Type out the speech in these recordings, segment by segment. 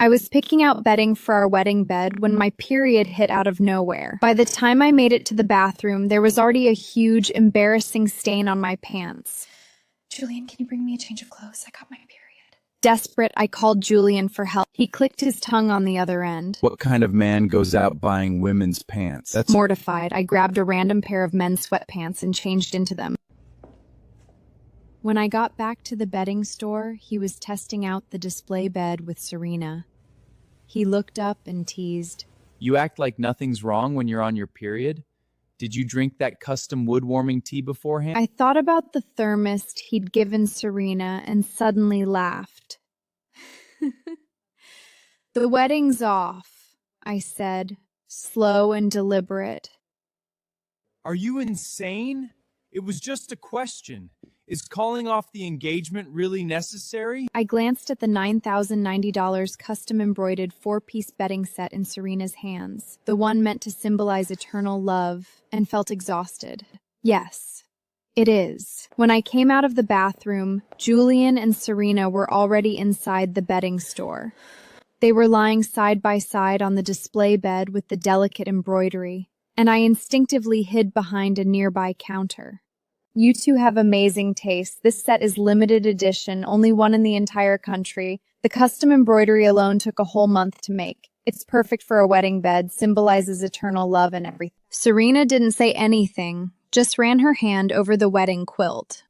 I was picking out bedding for our wedding bed when my period hit out of nowhere. By the time I made it to the bathroom, there was already a huge, embarrassing stain on my pants. Julian, can you bring me a change of clothes? I got my period. Desperate, I called Julian for help. He clicked his tongue on the other end. What kind of man goes out buying women's pants? That's Mortified, I grabbed a random pair of men's sweatpants and changed into them. When I got back to the bedding store, he was testing out the display bed with Serena. He looked up and teased, You act like nothing's wrong when you're on your period? Did you drink that custom wood-warming tea beforehand? I thought about the thermos he'd given Serena and suddenly laughed. The wedding's off, I said, slow and deliberate. Are you insane? It was just a question. Is calling off the engagement really necessary? I glanced at the $9,090 custom-embroidered 4-piece bedding set in Serena's hands, the one meant to symbolize eternal love, and felt exhausted. Yes, it is. When I came out of the bathroom, Julian and Serena were already inside the bedding store. They were lying side by side on the display bed with the delicate embroidery, and I instinctively hid behind a nearby counter. You two have amazing taste. This set is limited edition, only one in the entire country. The custom embroidery alone took a whole month to make. It's perfect for a wedding bed, symbolizes eternal love and everything. Serena didn't say anything, just ran her hand over the wedding quilt.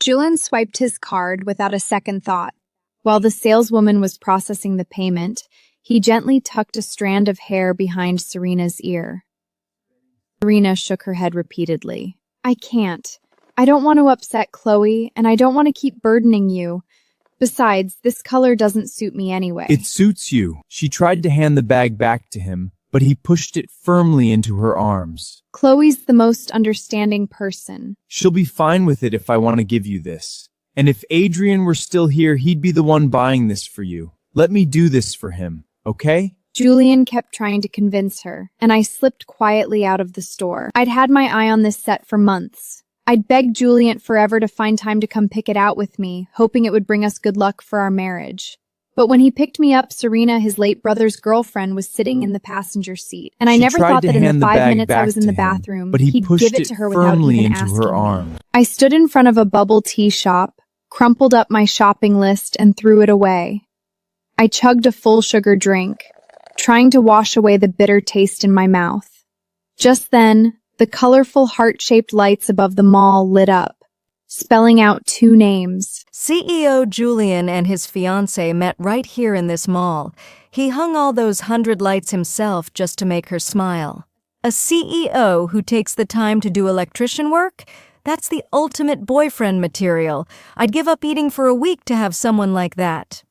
Julian swiped his card without a second thought. While the saleswoman was processing the payment, he gently tucked a strand of hair behind Serena's ear. Serena shook her head repeatedly. I can't. I don't want to upset Chloe, and I don't want to keep burdening you. Besides, this color doesn't suit me anyway. It suits you. She tried to hand the bag back to him, but he pushed it firmly into her arms. Chloe's the most understanding person. She'll be fine with it if I want to give you this. And if Adrian were still here, he'd be the one buying this for you. Let me do this for him, okay? Julian kept trying to convince her, and I slipped quietly out of the store. I'd had my eye on this set for months. I'd begged Julian forever to find time to come pick it out with me, hoping it would bring us good luck for our marriage. But when he picked me up, Serena, his late brother's girlfriend, was sitting in the passenger seat. And I never thought that in the 5 minutes I was in the bathroom, but he he'd pushed give it it to her without firmly even into asking her me. arm. I stood in front of a bubble tea shop, crumpled up my shopping list, and threw it away. I chugged a full sugar drink, trying to wash away the bitter taste in my mouth. Just then, the colorful heart-shaped lights above the mall lit up, spelling out 2 names. CEO Julian and his fiancée met right here in this mall. He hung all those 100 lights himself just to make her smile. A CEO who takes the time to do electrician work? That's the ultimate boyfriend material. I'd give up eating for a week to have someone like that.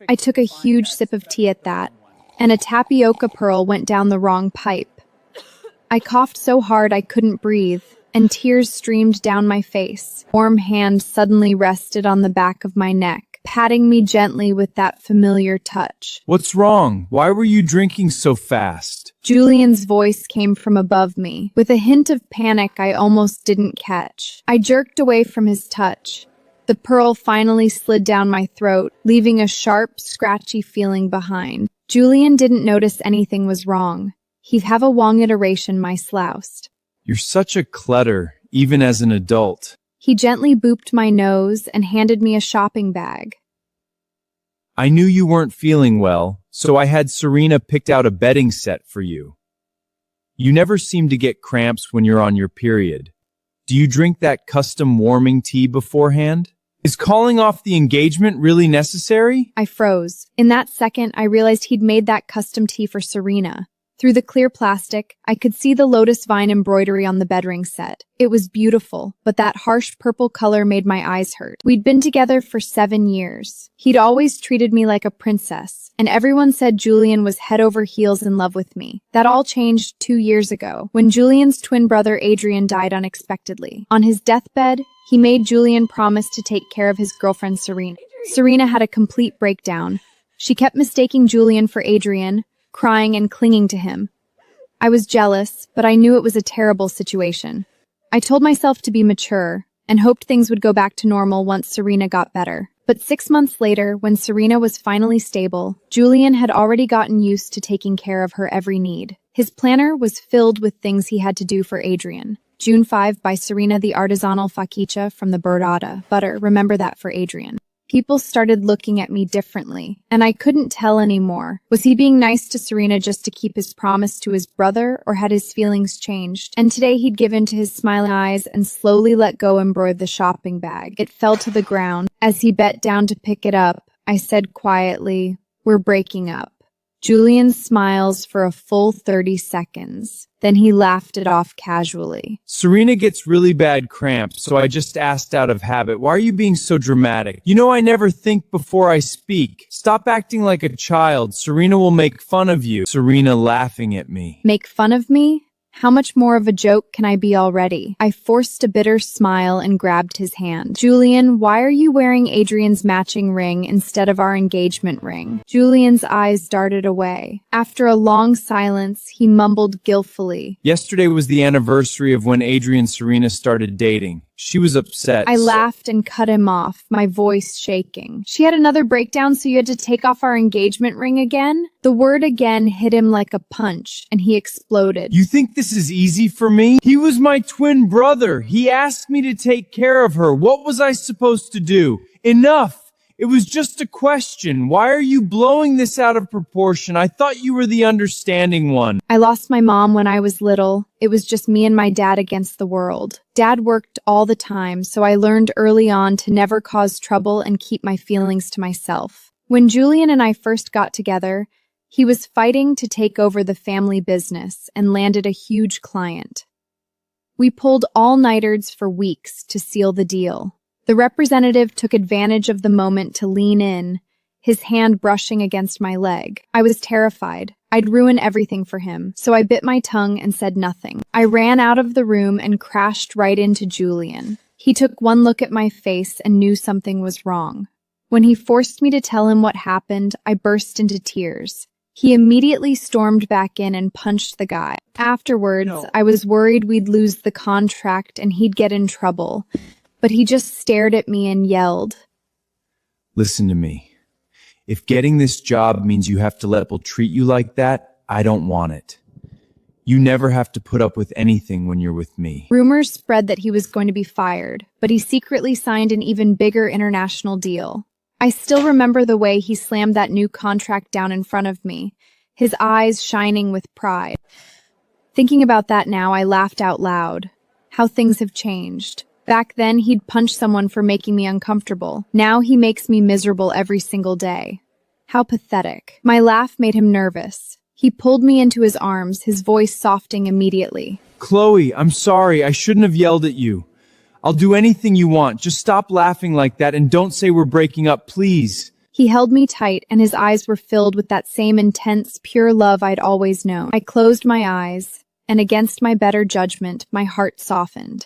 I took a huge sip of tea at that, and a tapioca pearl went down the wrong pipe. I coughed so hard I couldn't breathe, and tears streamed down my face. A warm hand suddenly rested on the back of my neck, patting me gently with that familiar touch. What's wrong? Why were you drinking so fast? Julian's voice came from above me, with a hint of panic I almost didn't catch. I jerked away from his touch. The pearl finally slid down my throat, leaving a sharp, scratchy feeling behind. Julian didn't notice anything was wrong. He'd have a wrong iteration my sloused. You're such a clutter, even as an adult. He gently booped my nose and handed me a shopping bag. I knew you weren't feeling well, so I had Serena picked out a bedding set for you. You never seem to get cramps when you're on your period. Do you drink that custom warming tea beforehand? Is calling off the engagement really necessary? I froze. In that second, I realized he'd made that custom tea for Serena. Through the clear plastic, I could see the lotus vine embroidery on the bedring set. It was beautiful, but that harsh purple color made my eyes hurt. We'd been together for 7 years. He'd always treated me like a princess, and everyone said Julian was head over heels in love with me. That all changed 2 years ago, when Julian's twin brother Adrian died unexpectedly. On his deathbed, he made Julian promise to take care of his girlfriend Serena. Serena had a complete breakdown. She kept mistaking Julian for Adrian, crying and clinging to him. I was jealous, but I knew it was a terrible situation. I told myself to be mature and hoped things would go back to normal once Serena got better. But 6 months later, when Serena was finally stable, Julian had already gotten used to taking care of her every need. His planner was filled with things he had to do for Adrian. June 5 by Serena, the artisanal focaccia from the burrata. Butter, remember that for Adrian. People started looking at me differently, and I couldn't tell anymore. Was he being nice to Serena just to keep his promise to his brother, or had his feelings changed? And today he'd given to his smiling eyes and slowly let go and embroider the shopping bag. It fell to the ground. As he bent down to pick it up, I said quietly, "We're breaking up." Julian smiles for a full 30 seconds. Then he laughed it off casually. Serena gets really bad cramps, so I just asked out of habit, "Why are you being so dramatic? You know I never think before I speak. Stop acting like a child. Serena will make fun of you." Serena laughing at me. Make fun of me? How much more of a joke can I be already? I forced a bitter smile and grabbed his hand. "Julian, why are you wearing Adrian's matching ring instead of our engagement ring?" Julian's eyes darted away. After a long silence, he mumbled guiltfully. Yesterday was the anniversary of when Adrian and Serena started dating. She was upset. I laughed and cut him off, my voice shaking. "She had another breakdown, so you had to take off our engagement ring again?" The word again hit him like a punch, and he exploded. "You think this is easy for me? He was my twin brother. He asked me to take care of her. What was I supposed to do? Enough! It was just a question. Why are you blowing this out of proportion? I thought you were the understanding one." I lost my mom when I was little. It was just me and my dad against the world. Dad worked all the time, so I learned early on to never cause trouble and keep my feelings to myself. When Julian and I first got together, he was fighting to take over the family business and landed a huge client. We pulled all-nighters for weeks to seal the deal. The representative took advantage of the moment to lean in, his hand brushing against my leg. I was terrified. I'd ruin everything for him, so I bit my tongue and said nothing. I ran out of the room and crashed right into Julian. He took one look at my face and knew something was wrong. When he forced me to tell him what happened, I burst into tears. He immediately stormed back in and punched the guy. Afterwards, I was worried we'd lose the contract and he'd get in trouble. But he just stared at me and yelled. "Listen to me. If getting this job means you have to let people treat you like that, I don't want it. You never have to put up with anything when you're with me." Rumors spread that he was going to be fired, but he secretly signed an even bigger international deal. I still remember the way he slammed that new contract down in front of me, his eyes shining with pride. Thinking about that now, I laughed out loud. How things have changed. Back then, he'd punch someone for making me uncomfortable. Now he makes me miserable every single day. How pathetic. My laugh made him nervous. He pulled me into his arms, his voice softening immediately. "Chloe, I'm sorry. I shouldn't have yelled at you. I'll do anything you want. Just stop laughing like that and don't say we're breaking up, please." He held me tight, and his eyes were filled with that same intense, pure love I'd always known. I closed my eyes, and against my better judgment, my heart softened.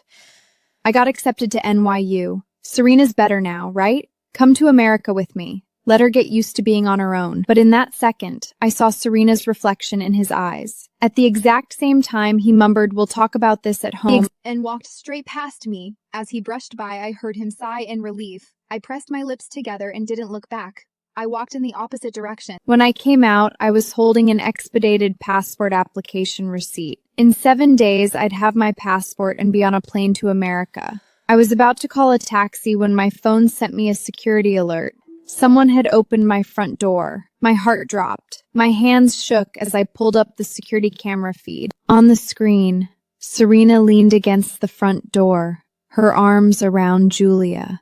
I got accepted to NYU. Serena's better now, right? Come to America with me. Let her get used to being on her own. But in that second, I saw Serena's reflection in his eyes. At the exact same time, he mumbled, "We'll talk about this at home," and walked straight past me. As he brushed by, I heard him sigh in relief. I pressed my lips together and didn't look back. I walked in the opposite direction. When I came out, I was holding an expedited passport application receipt. In 7 days, I'd have my passport and be on a plane to America. I was about to call a taxi when my phone sent me a security alert. Someone had opened my front door. My heart dropped. My hands shook as I pulled up the security camera feed. On the screen, Serena leaned against the front door, her arms around Julia.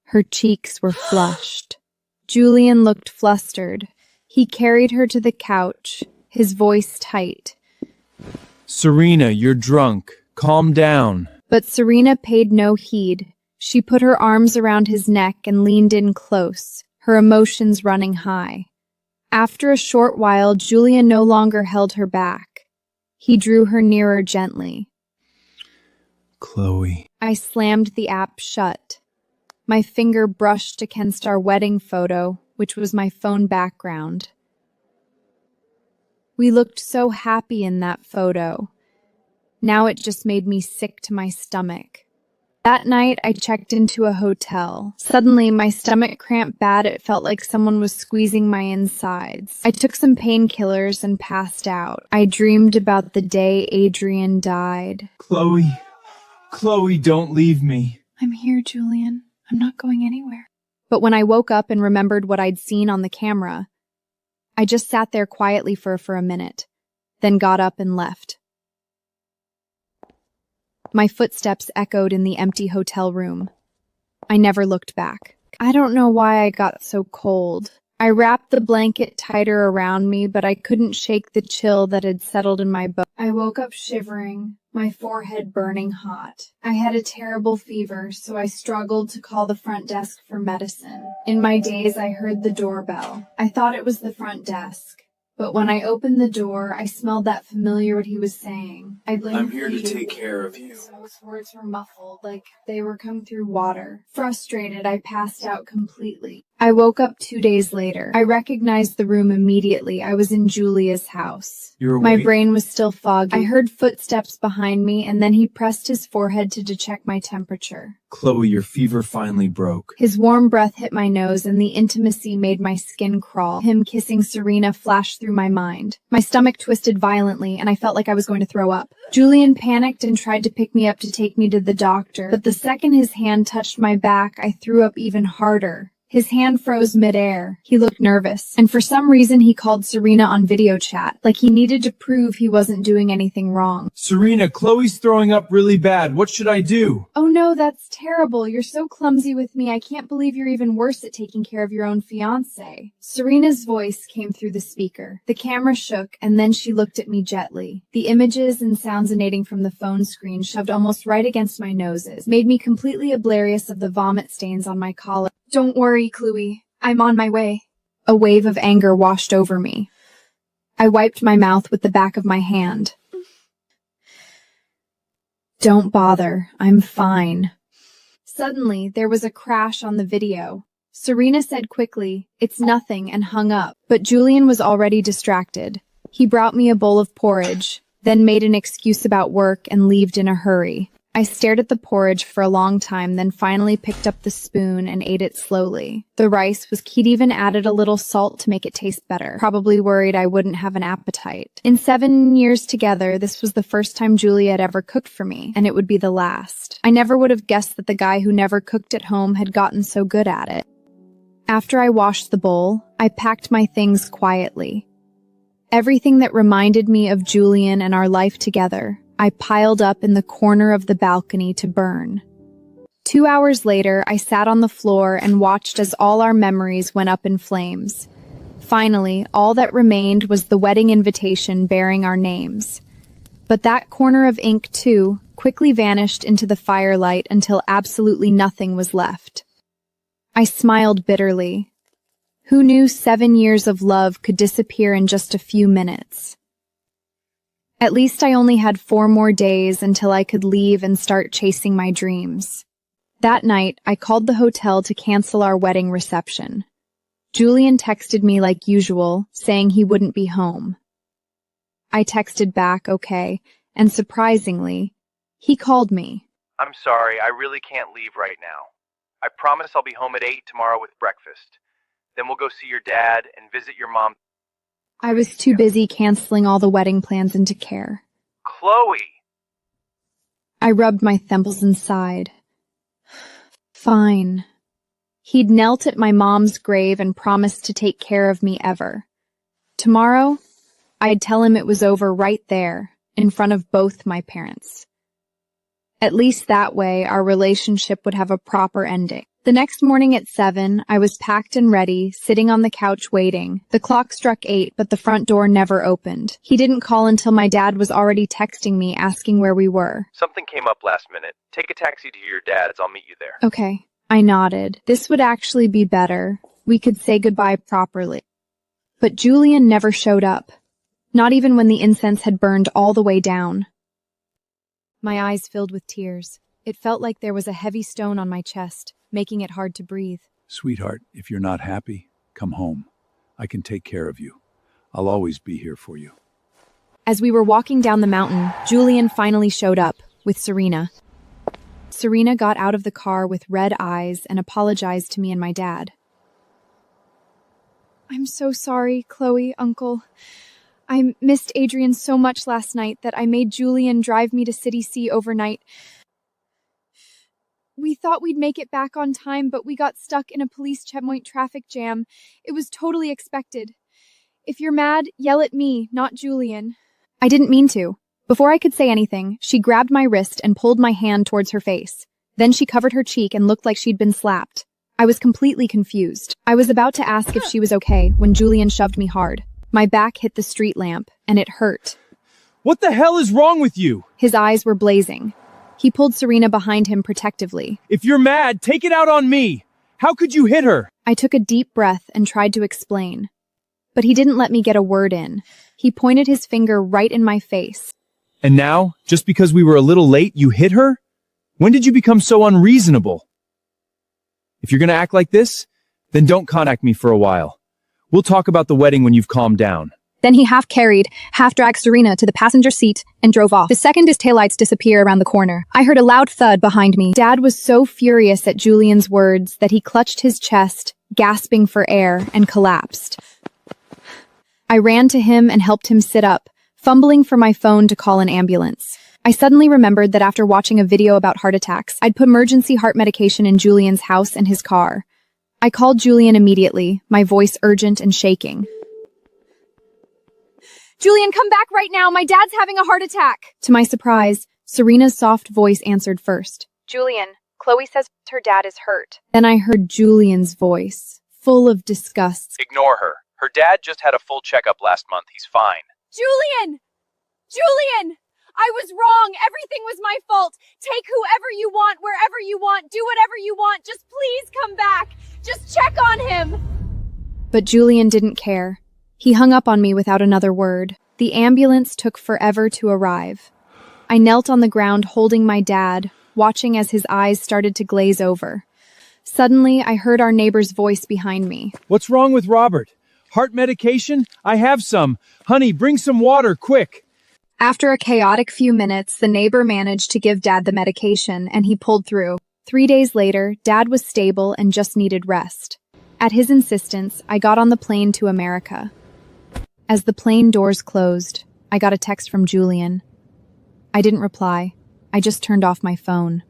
Her cheeks were flushed. Julian looked flustered. He carried her to the couch, his voice tight. "Serena, you're drunk. Calm down." But Serena paid no heed. She put her arms around his neck and leaned in close, her emotions running high. After a short while, Julian no longer held her back. He drew her nearer gently. "Chloe." I slammed the app shut. My finger brushed against our wedding photo, which was my phone background. We looked so happy in that photo. Now it just made me sick to my stomach. That night, I checked into a hotel. Suddenly, my stomach cramped bad. It felt like someone was squeezing my insides. I took some painkillers and passed out. I dreamed about the day Adrian died. Chloe, don't leave me. I'm here, Julian. I'm not going anywhere. But when I woke up and remembered what I'd seen on the camera, I just sat there quietly for a minute, then got up and left. My footsteps echoed in the empty hotel room. I never looked back. I don't know why I got so cold. I wrapped the blanket tighter around me, but I couldn't shake the chill that had settled in my bones. I woke up shivering, my forehead burning hot. I had a terrible fever, so I struggled to call the front desk for medicine. In my daze, I heard the doorbell. I thought it was the front desk. But when I opened the door, I smelled that familiar what he was saying. I'm here to take care of you. So his words were muffled, like they were coming through water. Frustrated, I passed out completely. I woke up 2 days later. I recognized the room immediately. I was in Julia's house. You're My awake? brain was still foggy. I heard footsteps behind me, and then he pressed his forehead to check my temperature. Chloe, your fever finally broke. His warm breath hit my nose, and the intimacy made my skin crawl. Him kissing Serena flashed through my mind. My stomach twisted violently, and I felt like I was going to throw up. Julian panicked and tried to pick me up to take me to the doctor, but the second his hand touched my back, I threw up even harder. His hand froze midair. He looked nervous, and for some reason he called Serena on video chat, like he needed to prove he wasn't doing anything wrong. Serena, Chloe's throwing up really bad. What should I do? Oh no, that's terrible. You're so clumsy with me. I can't believe you're even worse at taking care of your own fiancé. Serena's voice came through the speaker. The camera shook, and then she looked at me gently. The images and sounds emanating from the phone screen shoved almost right against my noses, made me completely oblivious of the vomit stains on my collar. Don't worry, Chloe. I'm on my way. A wave of anger washed over me. I wiped my mouth with the back of my hand. Don't bother. I'm fine. Suddenly, there was a crash on the video. Serena said quickly, "It's nothing," and hung up. But Julian was already distracted. He brought me a bowl of porridge, then made an excuse about work and left in a hurry. I stared at the porridge for a long time, then finally picked up the spoon and ate it slowly. The rice was he'd even added a little salt to make it taste better, probably worried I wouldn't have an appetite. In 7 years together, this was the first time Julia had ever cooked for me, and it would be the last. I never would have guessed that the guy who never cooked at home had gotten so good at it. After I washed the bowl, I packed my things quietly. Everything that reminded me of Julian and our life together, I piled up in the corner of the balcony to burn. 2 hours later, I sat on the floor and watched as all our memories went up in flames. Finally, all that remained was the wedding invitation bearing our names. But that corner of ink, too, quickly vanished into the firelight until absolutely nothing was left. I smiled bitterly. Who knew 7 years of love could disappear in just a few minutes? At least I only had 4 more days until I could leave and start chasing my dreams. That night, I called the hotel to cancel our wedding reception. Julian texted me like usual, saying he wouldn't be home. I texted back, okay, and surprisingly, he called me. "I'm sorry, I really can't leave right now. I promise I'll be home at 8 tomorrow with breakfast. Then we'll go see your dad and visit your mom." I was too busy canceling all the wedding plans into care. "Chloe!" I rubbed my temples and sighed. Fine. He'd knelt at my mom's grave and promised to take care of me ever. Tomorrow, I'd tell him it was over right there, in front of both my parents. At least that way, our relationship would have a proper ending. The next morning at 7, I was packed and ready, sitting on the couch waiting. The clock struck 8, but the front door never opened. He didn't call until my dad was already texting me, asking where we were. "Something came up last minute. Take a taxi to your dad's. I'll meet you there." Okay. I nodded. This would actually be better. We could say goodbye properly. But Julian never showed up. Not even when the incense had burned all the way down. My eyes filled with tears. It felt like there was a heavy stone on my chest, making it hard to breathe. "Sweetheart, if you're not happy, come home. I can take care of you. I'll always be here for you." As we were walking down the mountain, Julian finally showed up, with Serena. Serena got out of the car with red eyes and apologized to me and my dad. I'm so sorry, Chloe, Uncle. I missed Adrian so much last night that I made Julian drive me to City C overnight. We thought we'd make it back on time, but we got stuck in a police checkpoint traffic jam. It was totally expected. If you're mad, yell at me, not Julian. I didn't mean to. Before I could say anything, she grabbed my wrist and pulled my hand towards her face. Then she covered her cheek and looked like she'd been slapped. I was completely confused. I was about to ask if she was okay when Julian shoved me hard. My back hit the street lamp, and it hurt. What the hell is wrong with you? His eyes were blazing. He pulled Serena behind him protectively. If you're mad, take it out on me. How could you hit her? I took a deep breath and tried to explain. But he didn't let me get a word in. He pointed his finger right in my face. And now, just because we were a little late, you hit her? When did you become so unreasonable? If you're gonna act like this, then don't contact me for a while. We'll talk about the wedding when you've calmed down. Then he half-carried, half-dragged Serena to the passenger seat and drove off. The second his taillights disappear around the corner, I heard a loud thud behind me. Dad was so furious at Julian's words that he clutched his chest, gasping for air, and collapsed. I ran to him and helped him sit up, fumbling for my phone to call an ambulance. I suddenly remembered that after watching a video about heart attacks, I'd put emergency heart medication in Julian's house and his car. I called Julian immediately, my voice urgent and shaking. Julian, come back right now. My dad's having a heart attack. To my surprise, Serena's soft voice answered first. Julian, Chloe says her dad is hurt. Then I heard Julian's voice, full of disgust. Ignore her. Her dad just had a full checkup last month. He's fine. Julian! Julian! I was wrong. Everything was my fault. Take whoever you want, wherever you want, do whatever you want. Just please come back. Just check on him. But Julian didn't care. He hung up on me without another word. The ambulance took forever to arrive. I knelt on the ground holding my dad, watching as his eyes started to glaze over. Suddenly, I heard our neighbor's voice behind me. What's wrong with Robert? Heart medication? I have some. Honey, bring some water, quick. After a chaotic few minutes, the neighbor managed to give Dad the medication, and he pulled through. 3 days later, Dad was stable and just needed rest. At his insistence, I got on the plane to America. As the plane doors closed, I got a text from Julian. I didn't reply. I just turned off my phone.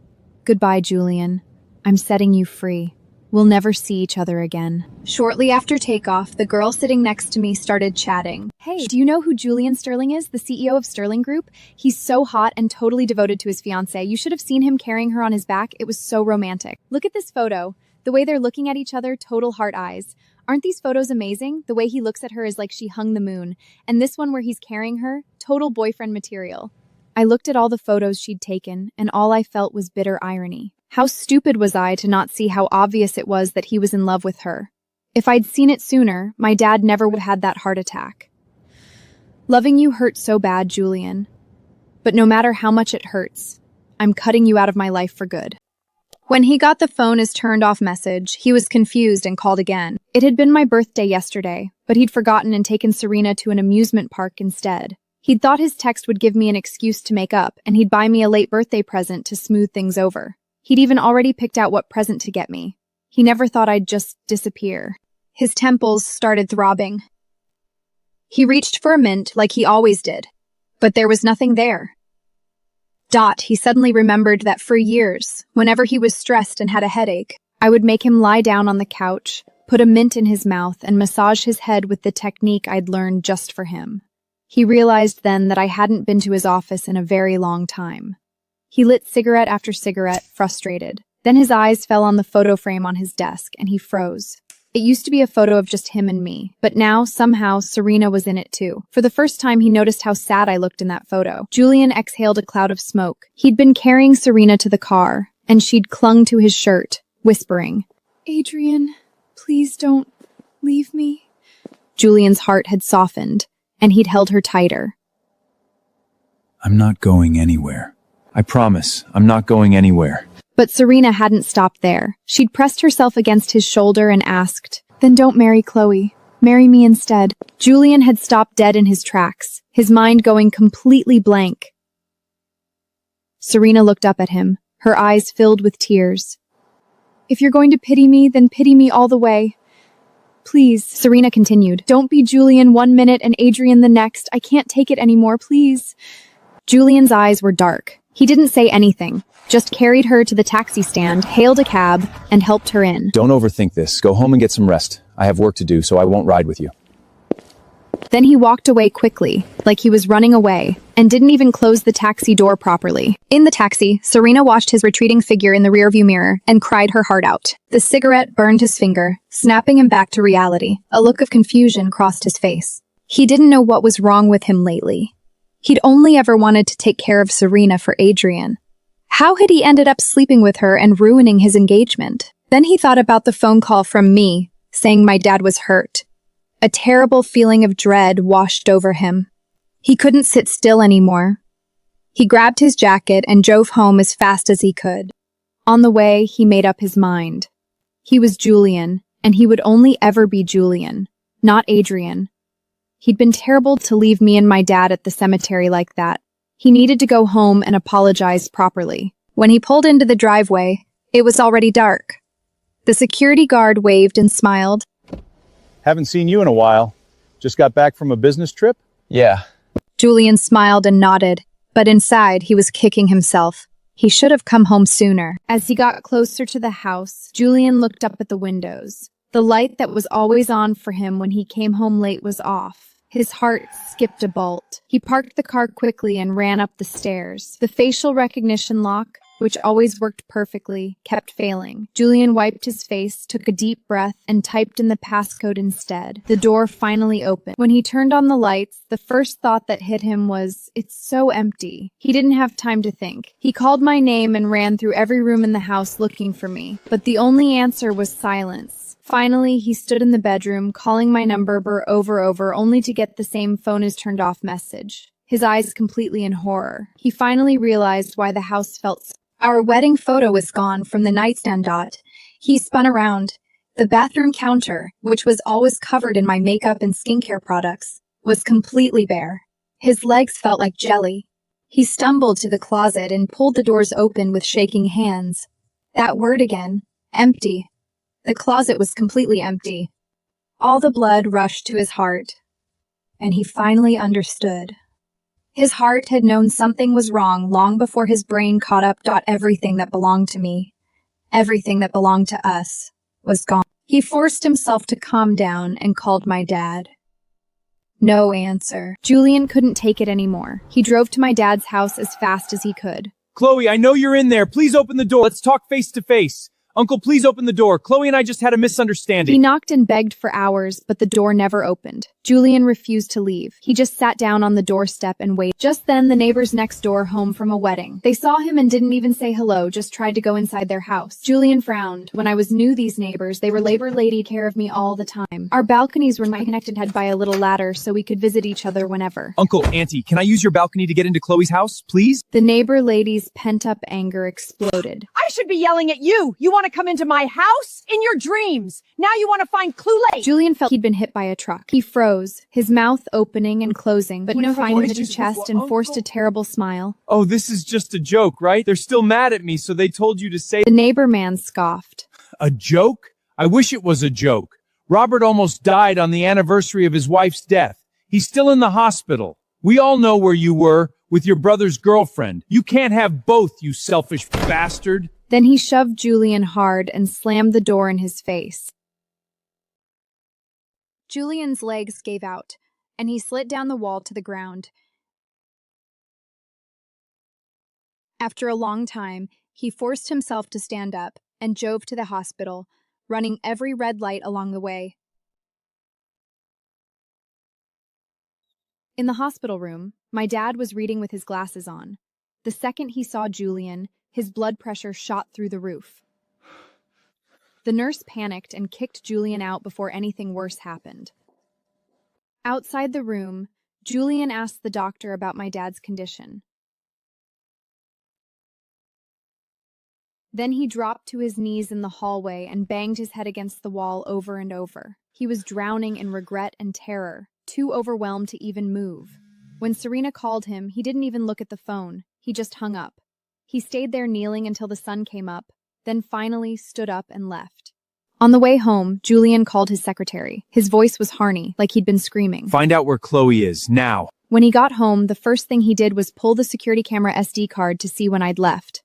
Goodbye, Julian. I'm setting you free. We'll never see each other again. Shortly after takeoff, the girl sitting next to me started chatting. Hey, do you know who Julian Sterling is, the CEO of Sterling Group? He's so hot and totally devoted to his fiancée. You should have seen him carrying her on his back. It was so romantic. Look at this photo. The way they're looking at each other, total heart eyes. Aren't these photos amazing? The way he looks at her is like she hung the moon. And this one where he's carrying her, total boyfriend material. I looked at all the photos she'd taken, and all I felt was bitter irony. How stupid was I to not see how obvious it was that he was in love with her? If I'd seen it sooner, my dad never would have had that heart attack. Loving you hurt so bad, Julian. But no matter how much it hurts, I'm cutting you out of my life for good. When he got the phone as turned off message, he was confused and called again. It had been my birthday yesterday, but he'd forgotten and taken Serena to an amusement park instead. He'd thought his text would give me an excuse to make up, and he'd buy me a late birthday present to smooth things over. He'd even already picked out what present to get me. He never thought I'd just disappear. His temples started throbbing. He reached for a mint like he always did, but there was nothing there. He suddenly remembered that for years, whenever he was stressed and had a headache, I would make him lie down on the couch, put a mint in his mouth, and massage his head with the technique I'd learned just for him. He realized then that I hadn't been to his office in a very long time. He lit cigarette after cigarette, frustrated. Then his eyes fell on the photo frame on his desk, and he froze. It used to be a photo of just him and me, but now, somehow, Serena was in it too. For the first time, he noticed how sad I looked in that photo. Julian exhaled a cloud of smoke. He'd been carrying Serena to the car, and she'd clung to his shirt, whispering, "Adrian, please don't leave me." Julian's heart had softened, and he'd held her tighter. I'm not going anywhere. I promise, I'm not going anywhere. But Serena hadn't stopped there. She'd pressed herself against his shoulder and asked, "Then don't marry Chloe. Marry me instead." Julian had stopped dead in his tracks, his mind going completely blank. Serena looked up at him, her eyes filled with tears. If you're going to pity me, then pity me all the way. Please, Serena continued. Don't be Julian 1 minute and Adrian the next. I can't take it anymore, please. Julian's eyes were dark. He didn't say anything, just carried her to the taxi stand, hailed a cab, and helped her in. Don't overthink this. Go home and get some rest. I have work to do, so I won't ride with you. Then he walked away quickly, like he was running away, and didn't even close the taxi door properly. In the taxi, Serena watched his retreating figure in the rearview mirror and cried her heart out. The cigarette burned his finger, snapping him back to reality. A look of confusion crossed his face. He didn't know what was wrong with him lately. He'd only ever wanted to take care of Serena for Adrian. How had he ended up sleeping with her and ruining his engagement? Then he thought about the phone call from me, saying my dad was hurt. A terrible feeling of dread washed over him. He couldn't sit still anymore. He grabbed his jacket and drove home as fast as he could. On the way, he made up his mind. He was Julian, and he would only ever be Julian, not Adrian. He'd been terrible to leave me and my dad at the cemetery like that. He needed to go home and apologize properly. When he pulled into the driveway, it was already dark. The security guard waved and smiled. Haven't seen you in a while. Just got back from a business trip? Yeah. Julian smiled and nodded, but inside he was kicking himself. He should have come home sooner. As he got closer to the house, Julian looked up at the windows. The light that was always on for him when he came home late was off. His heart skipped a bolt. He parked the car quickly and ran up the stairs. The facial recognition lock, which always worked perfectly, kept failing. Julian wiped his face, took a deep breath, and typed in the passcode instead. The door finally opened. When he turned on the lights, the first thought that hit him was, it's so empty. He didn't have time to think. He called my name and ran through every room in the house looking for me, but the only answer was silence. Finally, he stood in the bedroom, calling my number over, only to get the same phone is turned off message. His eyes completely in horror. He finally realized why the house felt so. Our wedding photo was gone from the nightstand. He spun around. The bathroom counter, which was always covered in my makeup and skincare products, was completely bare. His legs felt like jelly. He stumbled to the closet and pulled the doors open with shaking hands. That word again. Empty. The closet was completely empty. All the blood rushed to his heart. And he finally understood. His heart had known something was wrong long before his brain caught up. Everything that belonged to me, everything that belonged to us, was gone. He forced himself to calm down and called my dad. No answer. Julian couldn't take it anymore. He drove to my dad's house as fast as he could. Chloe, I know you're in there. Please open the door. Let's talk face to face. Uncle, please open the door. Chloe and I just had a misunderstanding. He knocked and begged for hours, but the door never opened. Julian refused to leave. He just sat down on the doorstep and waited. Just then, the neighbors next door home from a wedding. They saw him and didn't even say hello, just tried to go inside their house. Julian frowned. When I was new, these neighbors, they were labor lady care of me all the time. Our balconies were connected head by a little ladder, so we could visit each other whenever. Uncle, Auntie, can I use your balcony to get into Chloe's house, please? The neighbor lady's pent-up anger exploded. I should be yelling at you. You want to come into my house? In your dreams. Now you want to find Clue-Late. Julian felt he'd been hit by a truck. He froze, his mouth opening and closing, but finally hit his chest and forced a terrible smile. Oh, this is just a joke, right? They're still mad at me, so they told you to say— The neighbor man scoffed. A joke? I wish it was a joke. Robert almost died on the anniversary of his wife's death. He's still in the hospital. We all know where you were, with your brother's girlfriend. You can't have both, you selfish bastard. Then he shoved Julian hard and slammed the door in his face. Julian's legs gave out, and he slid down the wall to the ground. After a long time, he forced himself to stand up and drove to the hospital, running every red light along the way. In the hospital room, my dad was reading with his glasses on. The second he saw Julian, his blood pressure shot through the roof. The nurse panicked and kicked Julian out before anything worse happened. Outside the room, Julian asked the doctor about my dad's condition. Then he dropped to his knees in the hallway and banged his head against the wall over and over. He was drowning in regret and terror, too overwhelmed to even move. When Serena called him, he didn't even look at the phone. He just hung up. He stayed there kneeling until the sun came up, then finally stood up and left. On the way home, Julian called his secretary. His voice was harny, like he'd been screaming. Find out where Chloe is, now. When he got home, the first thing he did was pull the security camera SD card to see when I'd left.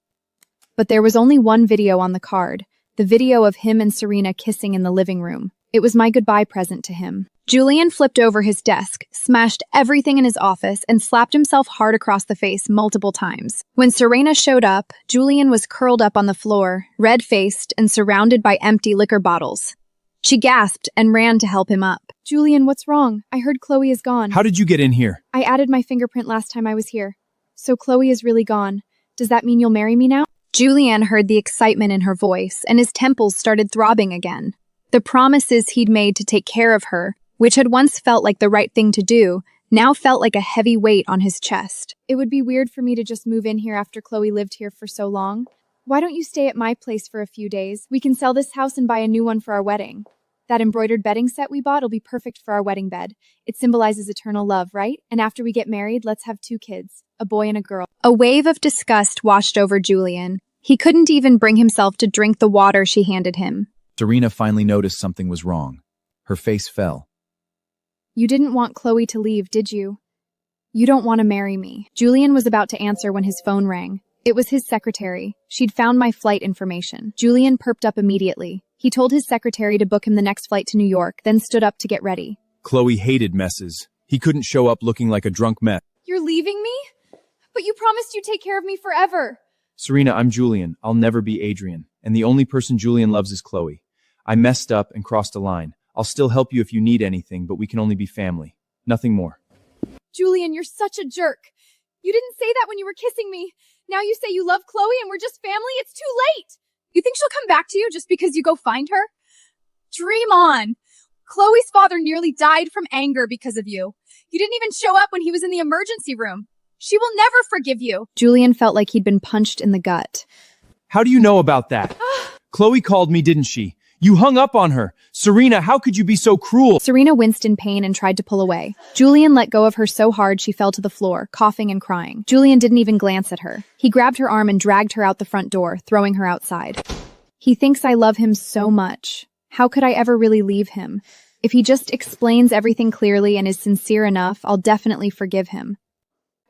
But there was only one video on the card, the video of him and Serena kissing in the living room. It was my goodbye present to him. Julian flipped over his desk, smashed everything in his office, and slapped himself hard across the face multiple times. When Serena showed up, Julian was curled up on the floor, red-faced and surrounded by empty liquor bottles. She gasped and ran to help him up. Julian, what's wrong? I heard Chloe is gone. How did you get in here? I added my fingerprint last time I was here. So Chloe is really gone. Does that mean you'll marry me now? Julian heard the excitement in her voice, and his temples started throbbing again. The promises he'd made to take care of her, which had once felt like the right thing to do, now felt like a heavy weight on his chest. It would be weird for me to just move in here after Chloe lived here for so long. Why don't you stay at my place for a few days? We can sell this house and buy a new one for our wedding. That embroidered bedding set we bought will be perfect for our wedding bed. It symbolizes eternal love, right? And after we get married, let's have 2 kids, a boy and a girl. A wave of disgust washed over Julian. He couldn't even bring himself to drink the water she handed him. Serena finally noticed something was wrong. Her face fell. You didn't want Chloe to leave, did you? You don't want to marry me. Julian was about to answer when his phone rang. It was his secretary. She'd found my flight information. Julian perked up immediately. He told his secretary to book him the next flight to New York, then stood up to get ready. Chloe hated messes. He couldn't show up looking like a drunk mess. You're leaving me? But you promised you'd take care of me forever. Serena, I'm Julian. I'll never be Adrian. And the only person Julian loves is Chloe. I messed up and crossed a line. I'll still help you if you need anything, but we can only be family. Nothing more. Julian, you're such a jerk. You didn't say that when you were kissing me. Now you say you love Chloe and we're just family? It's too late. You think she'll come back to you just because you go find her? Dream on. Chloe's father nearly died from anger because of you. You didn't even show up when he was in the emergency room. She will never forgive you. Julian felt like he'd been punched in the gut. How do you know about that? Chloe called me, didn't she? You hung up on her. Serena, how could you be so cruel? Serena winced in pain and tried to pull away. Julian let go of her so hard she fell to the floor, coughing and crying. Julian didn't even glance at her. He grabbed her arm and dragged her out the front door, throwing her outside. He thinks I love him so much. How could I ever really leave him? If he just explains everything clearly and is sincere enough, I'll definitely forgive him.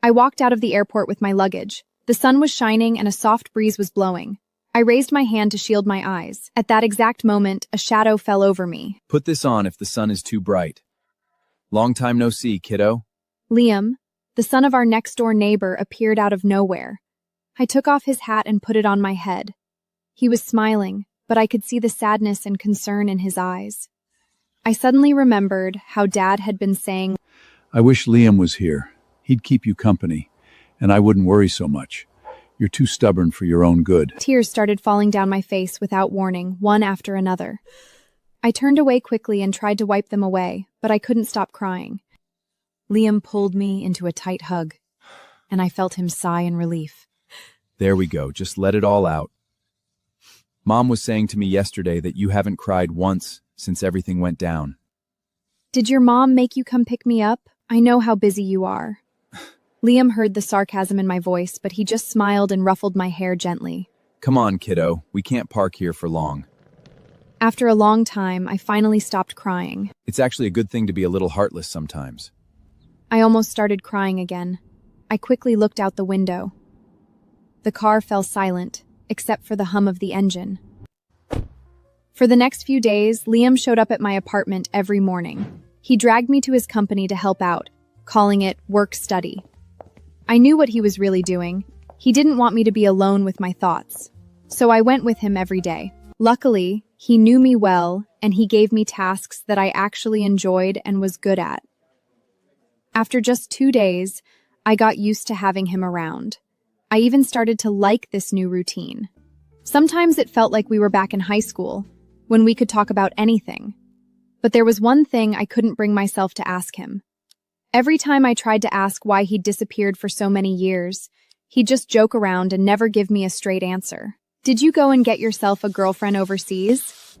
I walked out of the airport with my luggage. The sun was shining and a soft breeze was blowing. I raised my hand to shield my eyes. At that exact moment, a shadow fell over me. Put this on if the sun is too bright. Long time no see, kiddo. Liam, the son of our next-door neighbor, appeared out of nowhere. I took off his hat and put it on my head. He was smiling, but I could see the sadness and concern in his eyes. I suddenly remembered how Dad had been saying, I wish Liam was here. He'd keep you company, and I wouldn't worry so much. You're too stubborn for your own good. Tears started falling down my face without warning, one after another. I turned away quickly and tried to wipe them away, but I couldn't stop crying. Liam pulled me into a tight hug, and I felt him sigh in relief. There we go. Just let it all out. Mom was saying to me yesterday that you haven't cried once since everything went down. Did your mom make you come pick me up? I know how busy you are. Liam heard the sarcasm in my voice, but he just smiled and ruffled my hair gently. Come on, kiddo. We can't park here for long. After a long time, I finally stopped crying. It's actually a good thing to be a little heartless sometimes. I almost started crying again. I quickly looked out the window. The car fell silent, except for the hum of the engine. For the next few days, Liam showed up at my apartment every morning. He dragged me to his company to help out, calling it work-study. I knew what he was really doing. He didn't want me to be alone with my thoughts. So I went with him every day. Luckily, he knew me well, and he gave me tasks that I actually enjoyed and was good at. After just 2 days, I got used to having him around. I even started to like this new routine. Sometimes it felt like we were back in high school, when we could talk about anything. But there was one thing I couldn't bring myself to ask him. Every time I tried to ask why he'd disappeared for so many years, he'd just joke around and never give me a straight answer. Did you go and get yourself a girlfriend overseas?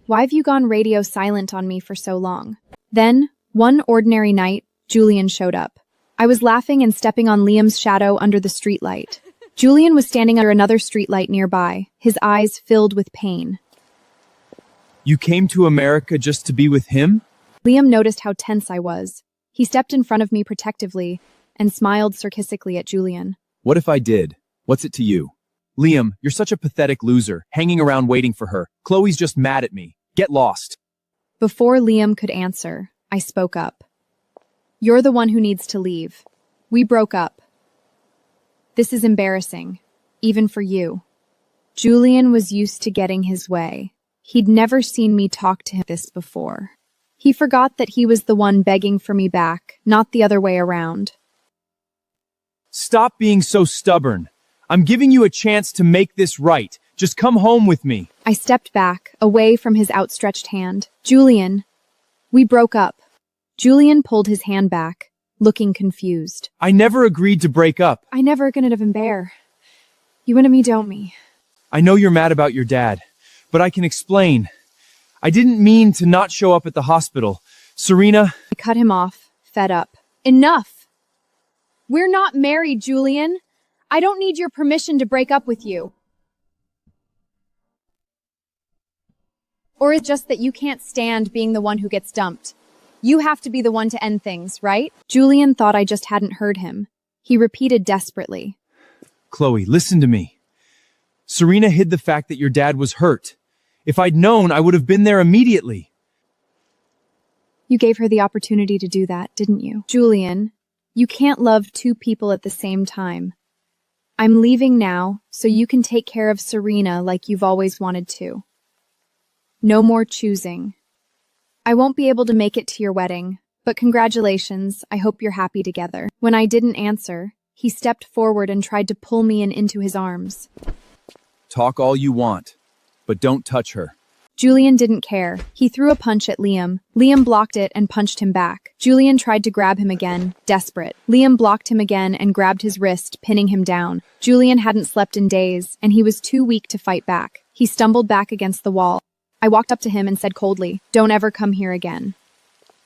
Why have you gone radio silent on me for so long? Then, one ordinary night, Julian showed up. I was laughing and stepping on Liam's shadow under the streetlight. Julian was standing under another streetlight nearby, his eyes filled with pain. You came to America just to be with him? Liam noticed how tense I was. He stepped in front of me protectively and smiled sarcastically at Julian. What if I did? What's it to you? Liam, you're such a pathetic loser, hanging around waiting for her. Chloe's just mad at me. Get lost. Before Liam could answer, I spoke up. You're the one who needs to leave. We broke up. This is embarrassing, even for you. Julian was used to getting his way. He'd never seen me talk to him this before. He forgot that he was the one begging for me back, not the other way around. Stop being so stubborn. I'm giving you a chance to make this right. Just come home with me. I stepped back, away from his outstretched hand. Julian, we broke up. Julian pulled his hand back, looking confused. I never agreed to break up. I never gonna have him bear. You and me don't me. I know you're mad about your dad, but I can explain. I didn't mean to not show up at the hospital. Serena... I cut him off, fed up. Enough! We're not married, Julian. I don't need your permission to break up with you. Or it's just that you can't stand being the one who gets dumped. You have to be the one to end things, right? Julian thought I just hadn't heard him. He repeated desperately. Chloe, listen to me. Serena hid the fact that your dad was hurt. If I'd known, I would have been there immediately. You gave her the opportunity to do that, didn't you? Julian, you can't love two people at the same time. I'm leaving now, so you can take care of Serena like you've always wanted to. No more choosing. I won't be able to make it to your wedding, but congratulations, I hope you're happy together. When I didn't answer, he stepped forward and tried to pull me into his arms. Talk all you want, but don't touch her. Julian didn't care. He threw a punch at Liam. Liam blocked it and punched him back. Julian tried to grab him again, desperate. Liam blocked him again and grabbed his wrist, pinning him down. Julian hadn't slept in days, and he was too weak to fight back. He stumbled back against the wall. I walked up to him and said coldly, "Don't ever come here again."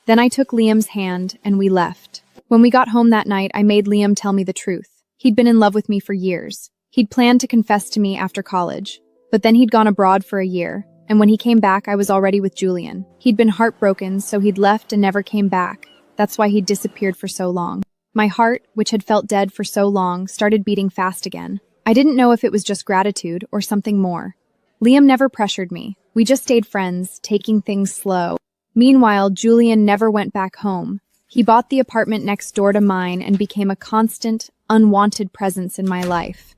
Then I took Liam's hand and we left. When we got home that night, I made Liam tell me the truth. He'd been in love with me for years. He'd planned to confess to me after college, but then he'd gone abroad for a year, and when he came back, I was already with Julian. He'd been heartbroken, so he'd left and never came back. That's why he'd disappeared for so long. My heart, which had felt dead for so long, started beating fast again. I didn't know if it was just gratitude or something more. Liam never pressured me. We just stayed friends, taking things slow. Meanwhile, Julian never went back home. He bought the apartment next door to mine and became a constant, unwanted presence in my life.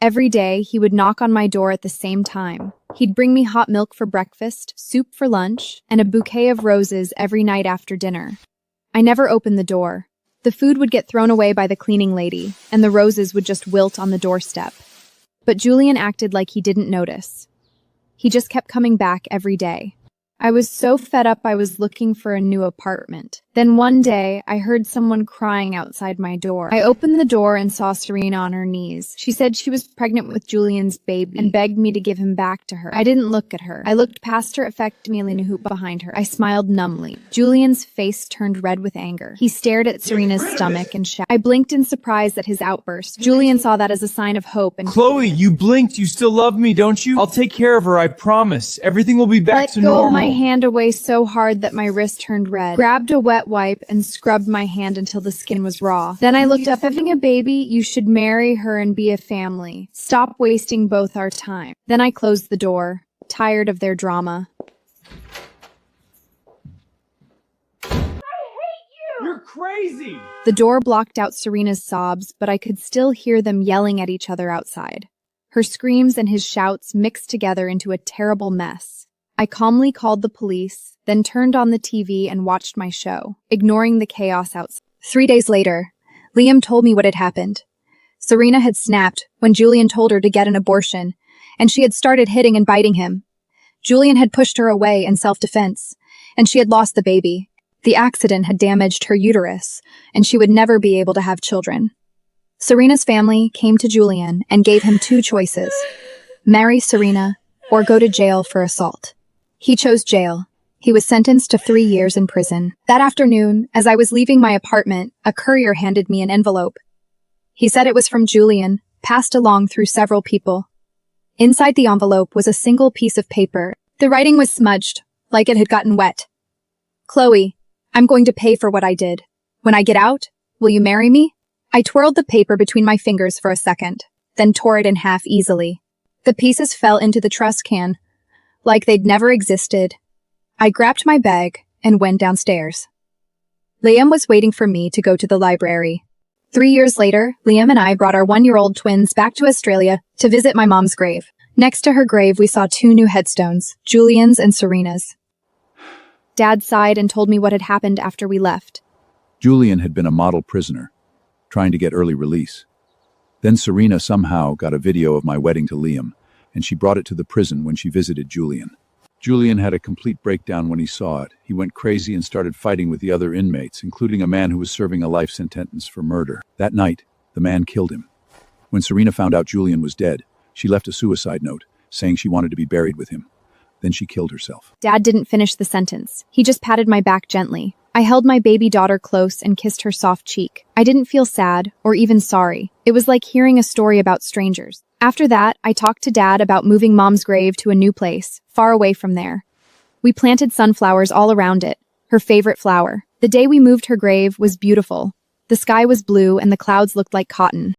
Every day, he would knock on my door at the same time. He'd bring me hot milk for breakfast, soup for lunch, and a bouquet of roses every night after dinner. I never opened the door. The food would get thrown away by the cleaning lady, and the roses would just wilt on the doorstep. But Julian acted like he didn't notice. He just kept coming back every day. I was so fed up I was looking for a new apartment. Then one day, I heard someone crying outside my door. I opened the door and saw Serena on her knees. She said she was pregnant with Julian's baby and begged me to give him back to her. I didn't look at her. I looked past her, affecting me hoop behind her. I smiled numbly. Julian's face turned red with anger. He stared at Serena's stomach and shouted. I blinked in surprise at his outburst. Julian saw that as a sign of hope and— Chloe, you blinked. You still love me, don't you? I'll take care of her, I promise. Everything will be back to normal. Let go my hand away so hard that my wrist turned red. Grabbed a wet wipe and scrubbed my hand until the skin was raw. Then I looked up. Having a baby, you should marry her and be a family. Stop wasting both our time. Then I closed the door, tired of their drama. You're crazy! The door blocked out Serena's sobs, but I could still hear them yelling at each other outside. Her screams and his shouts mixed together into a terrible mess. I calmly called the police, then turned on the TV and watched my show, ignoring the chaos outside. 3 days later, Liam told me what had happened. Serena had snapped when Julian told her to get an abortion, and she had started hitting and biting him. Julian had pushed her away in self-defense, and she had lost the baby. The accident had damaged her uterus, and she would never be able to have children. Serena's family came to Julian and gave him 2 choices: marry Serena or go to jail for assault. He chose jail. He was sentenced to 3 years in prison. That afternoon, as I was leaving my apartment, a courier handed me an envelope. He said it was from Julian, passed along through several people. Inside the envelope was a single piece of paper. The writing was smudged, like it had gotten wet. Chloe, I'm going to pay for what I did. When I get out, will you marry me? I twirled the paper between my fingers for a second, then tore it in half easily. The pieces fell into the trash can, like they'd never existed. I grabbed my bag and went downstairs. Liam was waiting for me to go to the library. 3 years later, Liam and I brought our 1-year-old twins back to Australia to visit my mom's grave. Next to her grave, we saw 2 new headstones, Julian's and Serena's. Dad sighed and told me what had happened after we left. Julian had been a model prisoner, trying to get early release. Then Serena somehow got a video of my wedding to Liam, and she brought it to the prison when she visited Julian. Julian had a complete breakdown when he saw it. He went crazy and started fighting with the other inmates, including a man who was serving a life sentence for murder. That night, the man killed him. When Serena found out Julian was dead, she left a suicide note, saying she wanted to be buried with him. Then she killed herself. Dad didn't finish the sentence. He just patted my back gently. I held my baby daughter close and kissed her soft cheek. I didn't feel sad or even sorry. It was like hearing a story about strangers. After that, I talked to Dad about moving Mom's grave to a new place, far away from there. We planted sunflowers all around it, her favorite flower. The day we moved her grave was beautiful. The sky was blue and the clouds looked like cotton.